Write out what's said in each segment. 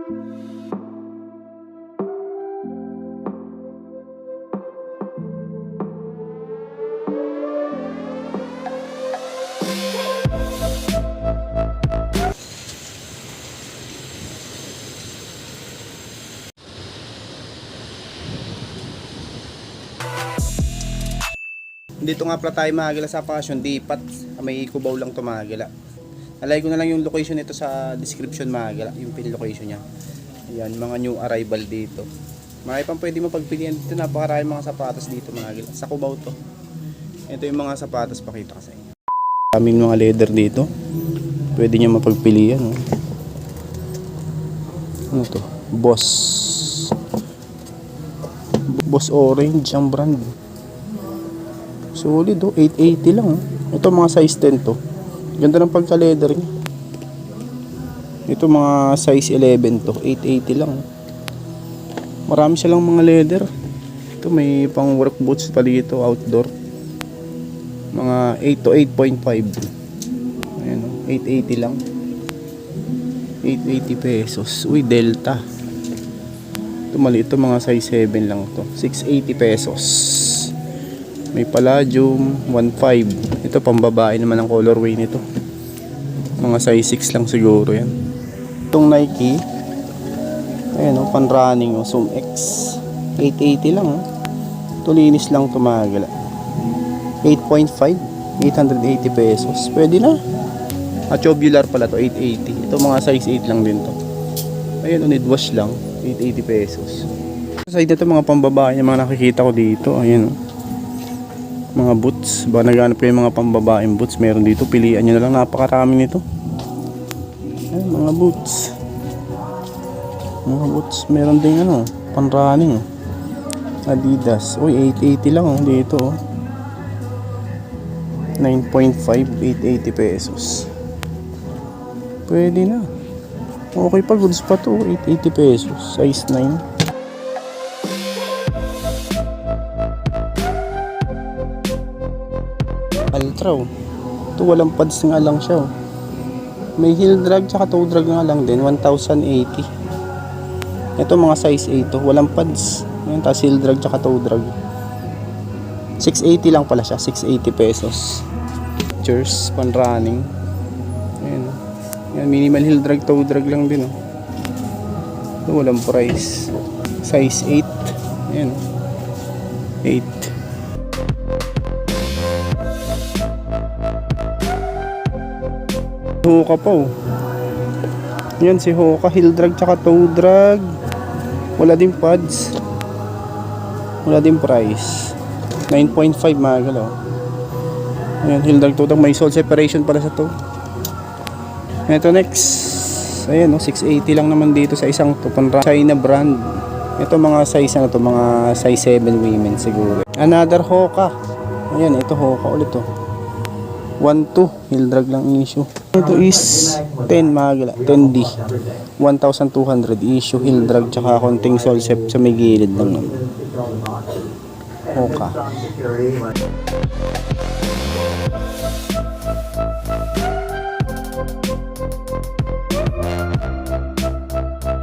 Dito nga pala tayo magala sa Passion Dipat. May Cubao lang to magala. Nalagay ko na lang yung location nito sa description magala, yung pin location niya. Ayan, mga new arrival dito. Marami pang pwede mapagpilian dito, napakarami mga sapatos dito magala. Sa Cubao to. Ito yung mga sapatos, pakita ko sa inyo. Daming mga leather dito. Pwede niyo mapagpilian. Ano to? Boss Orange ang brand. Solid oh, 880 lang oh. Ito mga size 10 to. Ganda ng pagka-leather niya. Ito mga size 11 to, 880 lang oh. Marami silang mga leather. Ito may pang work boots pa dito, outdoor. Mga 8 to 8.5. Ayan oh, 880 lang. 880 pesos. Uy, Delta. Ito maliit to, mga size 7 lang to. 680 pesos. May Palladium 1.5. Ito pambabae naman ang colorway nito. Mga size 6 lang siguro yan. Itong Nike, ayan o, pan running o, Zoom X, 880 lang o. Ito linis lang tumagala. 8.5, 880 pesos. Pwede na. Tubular pala to, 880. Ito mga size 8 lang din to. Ayan o, need wash lang, 880 pesos. Sa side ito mga pambabae, yung mga nakikita ko dito. Ayan o, mga boots. Baka naghanap kayo mga pambabaeng boots, meron dito, pilian nyo na lang, napakarami nito. Ayan, mga boots. Meron din ano, pan running Adidas. Uy, 880 lang oh, dito oh. 9.5, 880 pesos. Pwede na. Okay pa, goods pa to, 880 pesos, size 9. Ultra oh. Ito walang pads nga lang siya oh. May heel drag tsaka toe drag nga lang din, 1,080. Ito mga size 8 oh. Walang pads. Ayan, tapos heel drag tsaka toe drag. 680 lang pala siya, 680 pesos. Cheers, pan running. Ayan oh. Ayan, minimal heel drag, toe drag lang din oh. Ito walang price. Size 8. Ayan oh. 8. Hoka pa oh. Yan si Hoka, heel drag tsaka toe drag. Wala din pads. Wala din price. 9.5 magal oh. Ayan, heel drag, toe drag. May sole separation pala sa toe. Ito next. Ayan oh, 680 lang naman dito sa isang to. China brand. Ito mga size ano to, mga size 7 women siguro. Another Hoka. Ayan, ito Hoka ulit oh. 1.2 heel drag lang issue. Ito is 10 magala, 10D, 1,200 issue, heel drag tsaka konting sole sep sa may gilid lang. Hoka.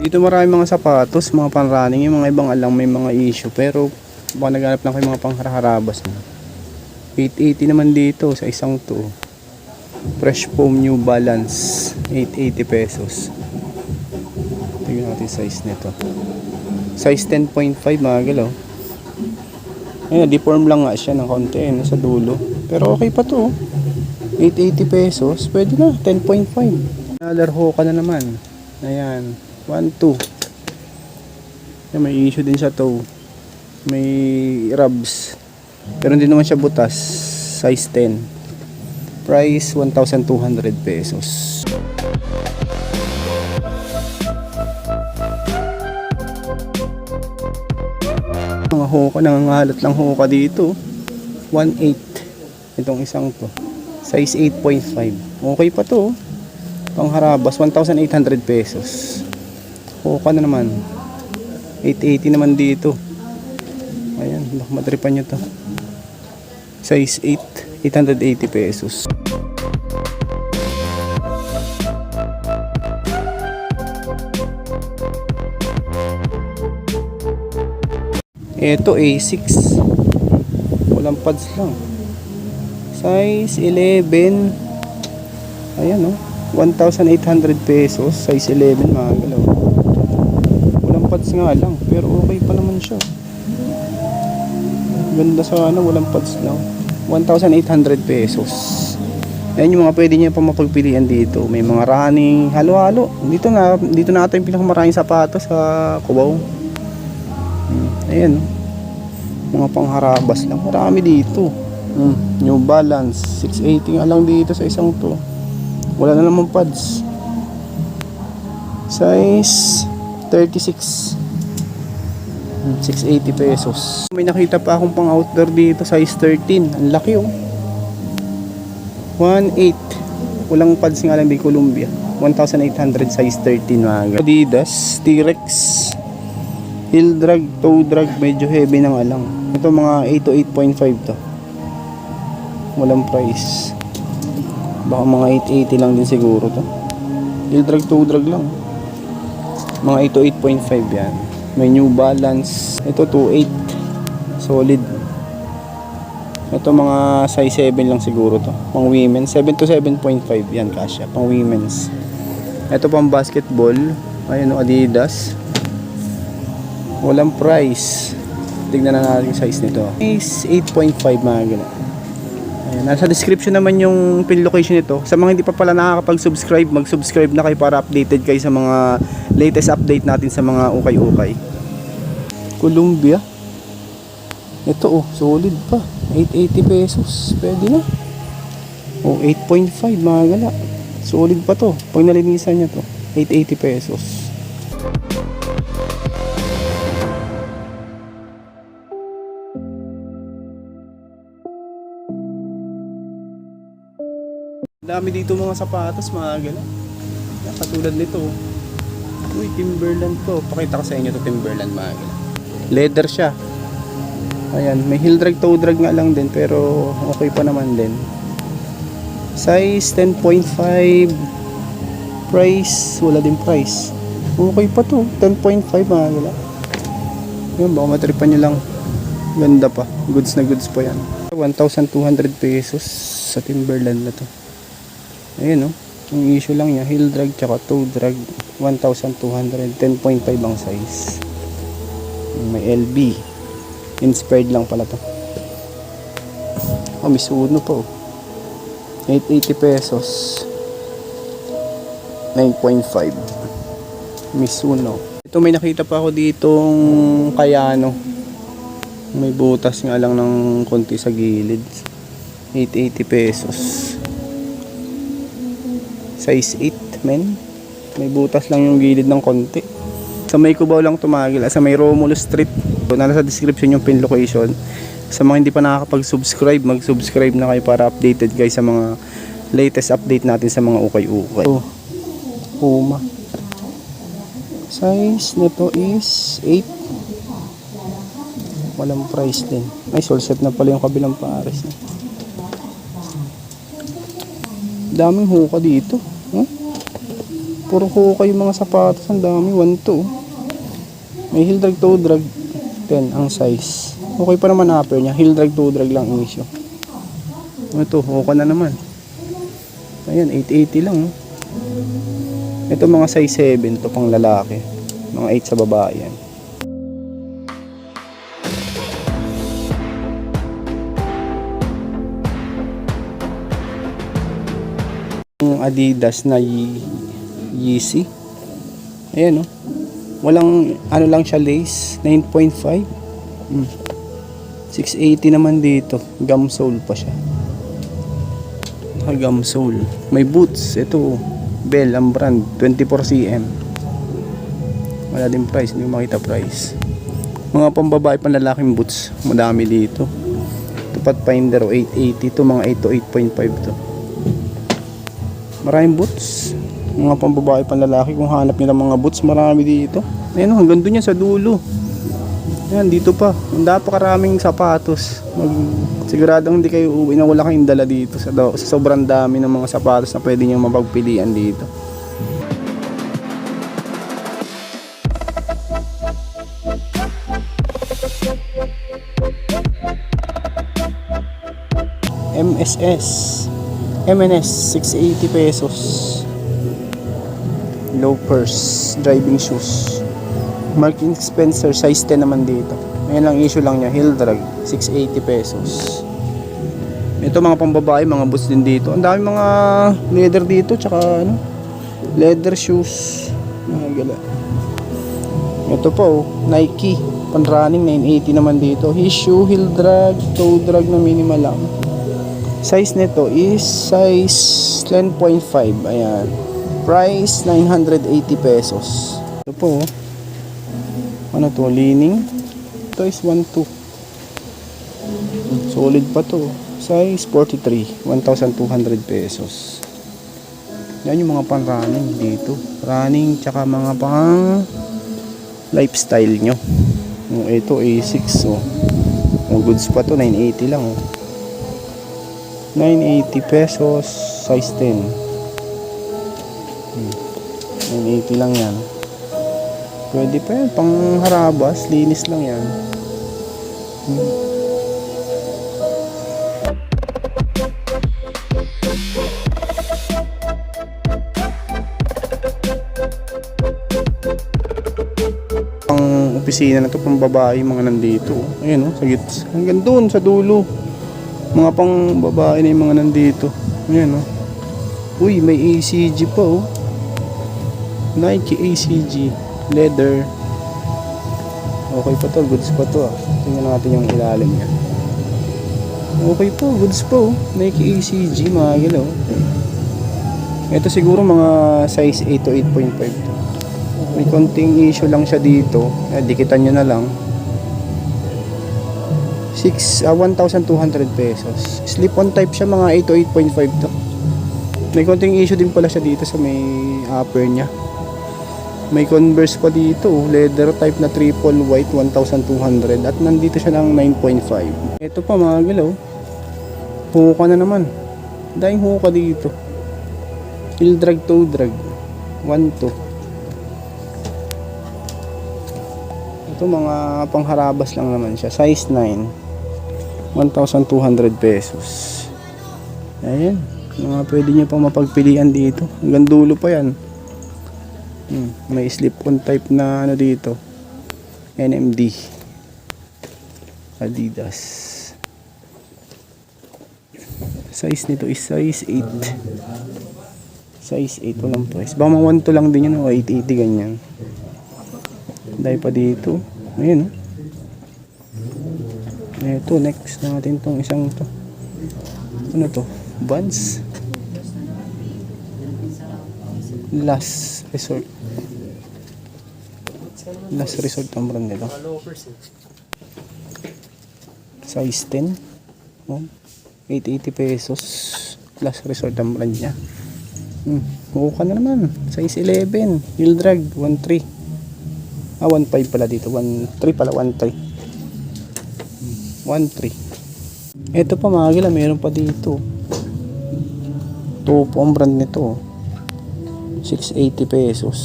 Dito marami mga sapatos, mga pan running, yung mga ibang alang may mga issue, pero baka naghanap lang kayo mga pangharabas na. 880 naman dito sa isang to. Fresh foam New Balance, 880 pesos. Tingnan natin size nito. Size 10.5 mga galaw. Ayun, deform lang nga siya ng konti sa dulo. Pero okay pa to. 880 pesos, pwede na, 10.5. Another Hoka na naman. Ayan, 1.2. May issue din sa toe. May rubs. Pero hindi naman siya butas. Size 10. Price 1,200 pesos. Mga Hoka, nangangalat lang Hoka dito. 1.8. Itong isang to. Size 8.5. Okay pa to. Pangharabas 1,800 pesos. Hoka na naman. 880 naman dito. Ayan, matripan nyo to. Size 8, 880 pesos. Ito A6. Walang pads lang. Size 11. Ayan oh. 1,800 pesos. Size 11 mga galaw. Walang pads nga lang. Pero okay pa naman siya. Ganda sana. Walang pads lang. 1,800 pesos. Ayan yung mga pwede niya pa mapagpilian dito. May mga running, halo-halo. Dito na ata yung pinakamaraming sapatos sa Cubao. Ayan. Mga pangharabas lang. Marami dito. New Balance. 680 nga lang dito sa isang to. Wala na naman pads. Size 36. 680 pesos. May nakita pa akong pang outdoor dito. Size 13. Ang laki oh. 1.8. Walang pads nga lang di Columbia. 1,800 size 13 mga Adidas, T-Rex, heel drag, toe drag, medyo heavy ng alang. Ito mga 8 to 8.5 to. Walang price. Baka mga 880 lang din siguro to. Heel drag, toe drag lang. Mga 8 to 8.5 yan. May New Balance. Ito 2.8. Solid. Ito mga size 7 lang siguro to. Pang women, 7 to 7.5 yan kasya. Pang women's. Ito pang basketball. Ayun o, Adidas. Walang price. Tignan na natin yung size nito. Is 8.5 mga ganun. Ayan, nasa description naman yung pin location nito. Sa mga hindi pa pala nakakapag-subscribe, mag-subscribe na kayo para updated kayo sa mga latest update natin sa mga ukay-ukay. Columbia. Ito oh, solid pa. 880 pesos. Pwede na. Oh, 8.5 mga gala. Solid pa to. Pag nalinisan niya to, 880 pesos. Dami dito mga sapatos mga gala. Katulad nito. Uy, Timberland to. Pakita ko sa inyo to Timberland mga gala. Leather siya. Ayan, may heel drag, toe drag nga lang din pero okay pa naman din. Size 10.5. Price, wala din price. Okay pa to, 10.5 mga gala. Yan, baka matripan nyo lang. Ganda pa, goods na goods pa yan. 1,200 pesos sa Timberland na to. Ayan o, ang issue lang niya, heel drag tsaka toe drag. 1,200, 10.5 ang size. May LB. Inspired lang pala to. Oh, Mizuno po. 880 pesos. 9.5. Mizuno. Ito may nakita pa ako ditong Kayano. May butas nga lang ng konti sa gilid. 880 pesos. Size 8 men. May butas lang yung gilid ng konti. Sa may Cubao lang tumagil. Sa may Romulo Street. Nasa description yung pin location. Sa mga hindi pa nakakapag-subscribe, mag-subscribe na kayo para updated guys sa mga latest update natin sa mga ukay-ukay. Oh, Puma. Size nito is 8. Walang price din. Ay, soul set na pala yung kabilang pares. Daming huka dito. Huh? Puro huka yung mga sapatos. Ang dami. 1, 2. May heel drag, toe drag. 10 ang size. Okay pa naman upper niya. Heel drag, toe drag lang ang issue. Ito, huka na naman. Ayan, 880 lang. Ito mga size 7 to pang lalaki. Mga 8 sa babae yan. Yung Adidas na Yeezy. Ayan oh. Walang ano lang siya lace. 9.5. 680 naman dito. Gum sole pa siya. Gum sole. May boots. Ito Bell ang brand. 24cm. Wala din price. Hindi ko makita price. Mga pambabae panlalaking boots. Madami dito. Ito Pathfinder 880. Ito mga 8 to 8.5 to. Maraming boots. Mga pambabae panlalaki. Kung hanap nila mga boots, marami dito. Ayun, hanggang doon yan sa dulo. Yan, dito pa. Napakaraming sapatos. Siguradong hindi kayo uuwi na wala kayong dala dito. Sa sobrang dami ng mga sapatos na pwede nyo mapagpilian dito. MNS 680 pesos. Loafers, driving shoes. Mark & Spencer size 10 naman dito. Ayan lang issue lang niya, heel drag 680 pesos. Ito mga pambabae, mga boots din dito. Ang dami mga leather dito, tsaka ano, leather shoes. Mga gala. Ito pa Nike, pan running 980 naman dito. His shoe, heel drag, toe drag na minimal lang. Size nito is size 10.5. Ayan. Price 980 pesos. Ito po ano to, leaning. Ito is 1.2. Solid pa to. Size 43, 1,200 pesos. Yan yung mga pang running dito. Running tsaka mga pang lifestyle nyo. Ito A6 Yung goods pa to, 980 lang 980 pesos, size 10. 980 lang yan. Pwede pa yan, pang harabas, linis lang yan. Ang opisina na to pang babae, mga nandito. Ayan sa gits. Hanggang doon sa dulo. Mga pang babae na yung mga nandito. Ayan Uy, may ACG pa Nike ACG leather. Okay pa to, goods pa to Tingnan natin yung ilalim niya. Okay pa, goods pa Nike ACG, mga galaw. Ito siguro mga size 8 to 8.5. May konting issue lang siya dito. Dikitan nyo na lang. 1,200 pesos. Slip-on type siya, mga 8 to 8.5 to. May konting issue din pala siya dito sa may upper niya. May Converse pa dito, leather type na triple white, 1,200. At nandito siya ng 9.5. Ito pa mga galaw. Huka na naman. Dahing huka dito. Heel drag, toe drag. 1.2. Ito mga pangharabas lang naman siya. Size 9. 1,200 pesos. Ayan. Mga pwede nyo pang mapagpilian dito. Hanggang dulo pa yan. May slip-on type na dito. NMD. Adidas. Size nito is size 8. Size 8 walang price. Baka mga 1 to lang din yun 880 ganyan. Dahil pa dito. Ayan Ito next natin tong isang to. Ano to? Vans. Last Resort. Last Resort ang brand nito. Size 10. 880 pesos. Last Resort ang brand niya. Buka na naman. Size 11. Heel drag 1.3. 1.5 pala dito. 1.3 pala. 1.3. 1.3. Ito pa mga gila. Meron pa dito. Topo ang brand nito. 680 pesos.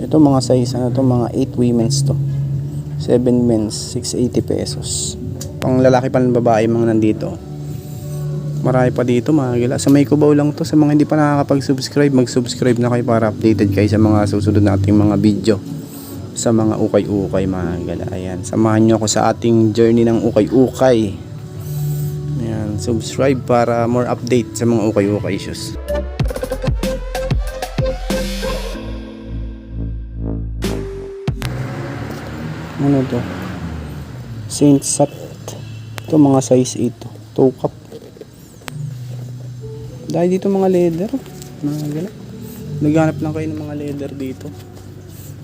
Ito mga size mga 8 women's to. 7 men's, 680 pesos. Pang lalaki pa ng babae mga nandito. Marami pa dito mga gila. Sa may Cubao lang to. Sa mga hindi pa nakakapag-subscribe, mag-subscribe na kayo para updated kayo sa mga susunod nating mga video. Sa mga ukay-ukay mga gila. Ayan. Samahan nyo ako sa ating journey ng ukay-ukay. Ayan. Subscribe para more update sa mga ukay-ukay issues. Ano to? Saint Sat. Ito mga size 8. Toe cup. Dahil dito mga leather. Mga gala. Naghanap lang kayo ng mga leather dito.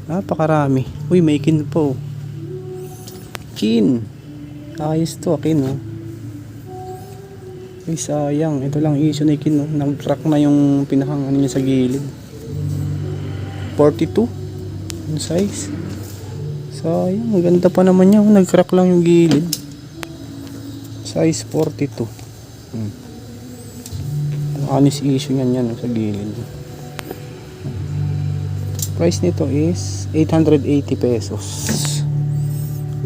Napakarami. Uy, may kin po. Kin. Ayos to, kin Uy, sayang. Ito lang issue na kin Nag-crack na yung pinakang niya sa gilid. 42. Yung size. Sayang, maganda pa naman niya. Nag-crack lang yung gilid. Size 42. Anis issue yan sa gilid. Price nito is 880 pesos.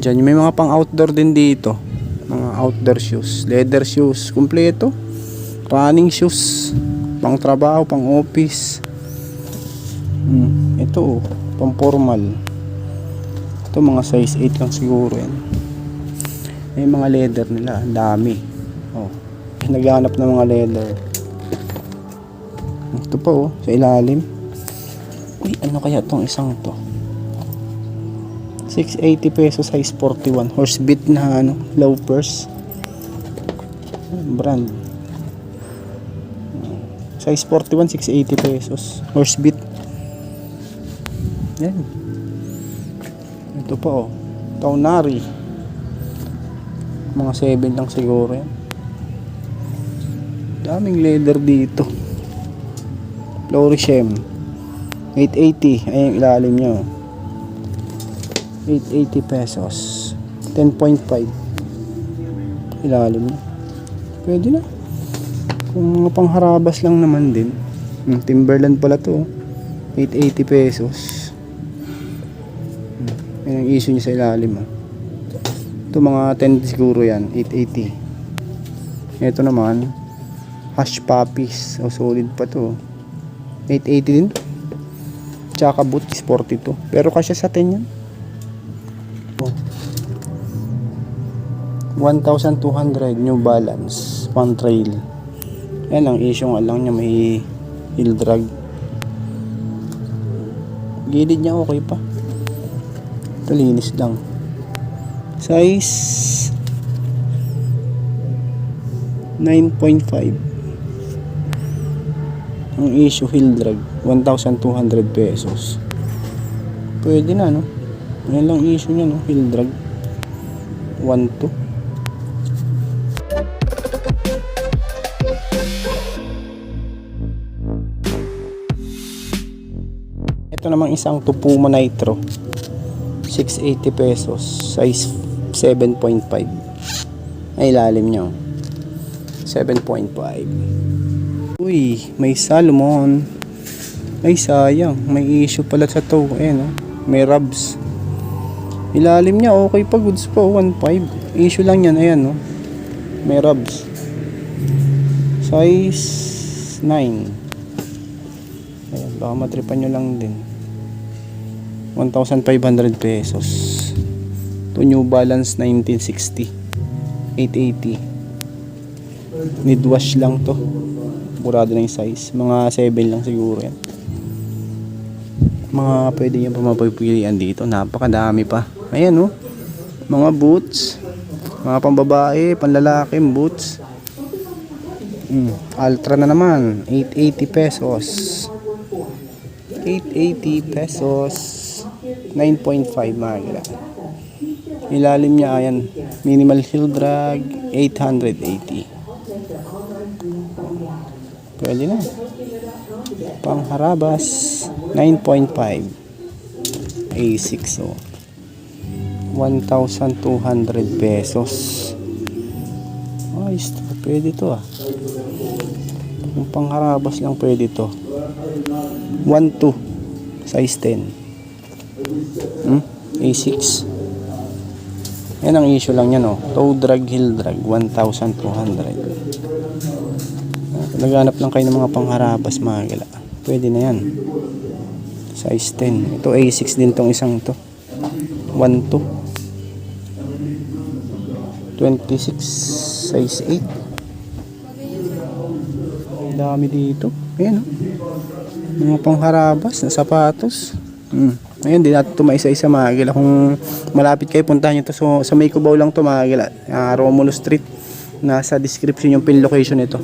Diyan, may mga pang outdoor din dito. Mga outdoor shoes. Leather shoes. Kumpleto. running shoes, pang trabaho, pang office. Ito pang formal. Ito mga size 8 lang siguro yan. May mga leather nila, ang dami. Naghanap ng mga leather. Ito pa sa ilalim. Uy, ano kaya tong isang to? 680 pesos, size 41. Horsebit na loafers. Brand. Size 41, 680 pesos. Horsebit. Yan. Ito pa Taunari. Mga 7 lang siguro yan. Daming leather dito. Florishem 880. Ayun ilalim nyo. 880 pesos. 10.5 ilalim nyo. Pwede na. Kung mga pangharabas lang naman din. Timberland pala to. 880 pesos. Yan ang issue nyo sa ilalim. Ito mga 10 siguro yan. 880. Ito naman Hush Puppies. Solid pa to. 880 din. Tsaka boot is 42. Pero kasya sa 10 yan. 1,200 New Balance pang trail. Yan ang issue nga lang niya, may heel drag. Gilid niya okay pa. Ito linis lang. Size 9.5. Ang issue heel drag 1,200 pesos. Pwede na Yan lang issue niya heel drag 1,2. Ito namang isang Puma Nitro 680 pesos, size 7.5. ay ilalim nyo 7.5. Uy, may Salomon. Ay sayang, may issue pala sa toe. May rubs. Ilalim niya okay pa, goods pa 1.5. Issue lang yan, ayan may rubs. Size 9. Ayan, baka matripan nyo lang din. 1,500 pesos. To New Balance 1960 880. Need wash lang to. Burado na yung size. Mga 7 lang siguro yan. Mga pwede yung pumapagpilian dito. Napakadami pa. Ayan mga boots. Mga pambabae, panlalaki boots. Ultra na naman 880 pesos. 880 pesos. 9.5 mga ilalim niya ayan, minimal heel drag 880. Pwede na pangharabas 9.5 A6 1,200 pesos. Ayos to, pwede to kung pangharabas lang pwede to. 1,2 size 10. A6. Yan ang issue lang yan toe drag, heel drag 1,200. Naghanap lang kayo ng mga pangharabas mga gala. Pwede na yan. Size 10. Ito A6 din tong isang to. 1,2 26 size 8. Dami dito. Ayan mga pangharabas na sapatos. Ayun, di natin ito maisa-isa mga gila. Kung malapit kayo, puntahan nyo ito. So, sa May Cubao lang ito mga gila. Romulo Street. Nasa description yung pin location nito.